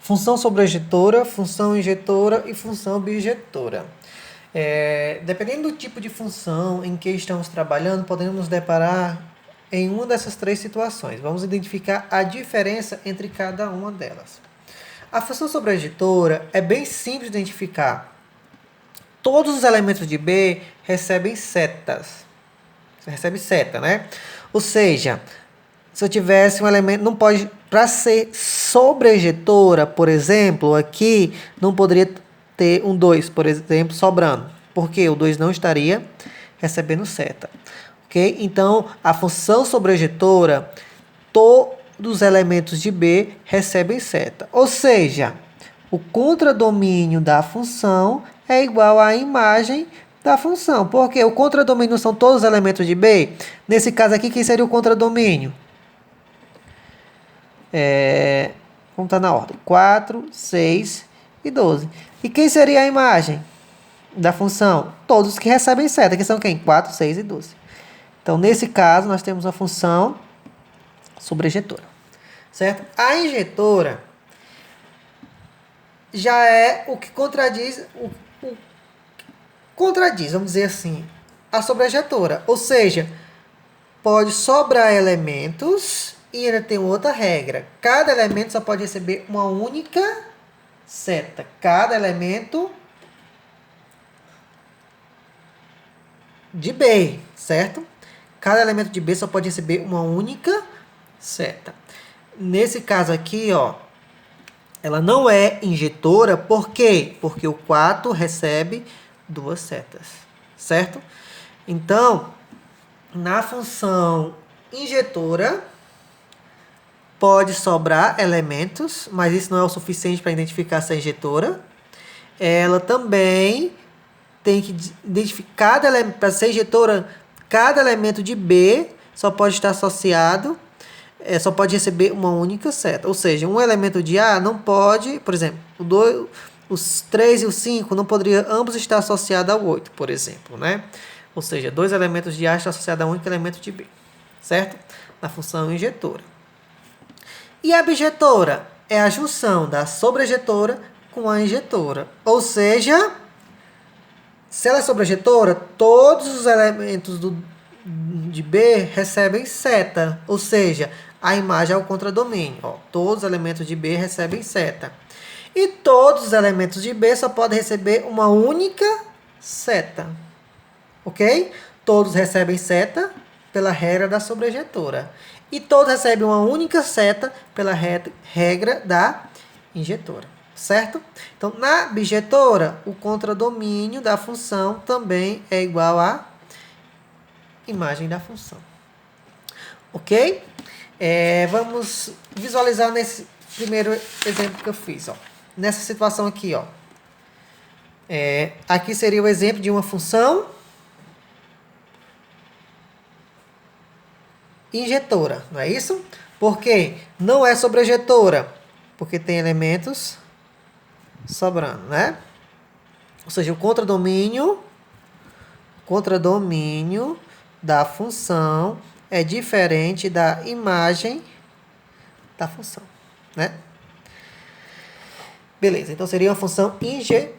função sobrejetora, função injetora e função bijetora. Dependendo do tipo de função em que estamos trabalhando, podemos nos deparar em uma dessas três situações. Vamos identificar a diferença entre cada uma delas. A função sobrejetora é bem simples de identificar. Todos os elementos de B recebem setas. Você recebe seta, né? Ou seja, se eu tivesse um elemento, não pode, para ser sobrejetora, por exemplo, aqui não poderia ter um 2, por exemplo, sobrando, porque o 2 não estaria recebendo seta. Ok? Então, a função sobrejetora, todos os elementos de B recebem seta. Ou seja, o contradomínio da função é igual à imagem da função. Porque o contradomínio são todos os elementos de B. Nesse caso aqui, quem seria o contradomínio? Vamos estar na ordem. 4, 6 e 12. E quem seria a imagem da função? Todos que recebem seta, que são quem? 4, 6 e 12. Então, nesse caso, nós temos a função sobrejetora. Certo? A injetora já é o que contradiz, vamos dizer assim, a sobrejetora. Ou seja, pode sobrar elementos e ainda tem outra regra. Cada elemento só pode receber uma única seta. Cada elemento de B, certo? Cada elemento de B só pode receber uma única seta. Nesse caso aqui, ó, ela não é injetora, por quê? Porque o 4 recebe duas setas, certo? Então, na função injetora, pode sobrar elementos, mas isso não é o suficiente para identificar se é injetora. Ela também tem que identificar, para ser injetora, cada elemento de B só pode estar associado, só pode receber uma única seta. Ou seja, um elemento de A não pode, por exemplo, os 3 e o 5 não poderiam ambos estar associados ao 8, por exemplo, né? Ou seja, dois elementos de A estão associados a um único elemento de B, certo? Na função injetora. E a bijetora é a junção da sobrejetora com a injetora. Ou seja, se ela é sobrejetora, todos os elementos de B recebem seta. Ou seja, a imagem é o contradomínio. Ó, todos os elementos de B recebem seta. E todos os elementos de B só podem receber uma única seta. Ok? Todos recebem seta pela regra da sobrejetora. E todos recebem uma única seta pela regra da injetora. Certo? Então, na bijetora, o contradomínio da função também é igual à imagem da função. Ok? Vamos visualizar nesse primeiro exemplo que eu fiz. Ó. Nessa situação aqui, ó. Aqui seria o exemplo de uma função injetora, não é isso? Porque não é sobrejetora, porque tem elementos sobrando, né? Ou seja, o contradomínio da função é diferente da imagem da função, né? Beleza, então seria uma função injetora.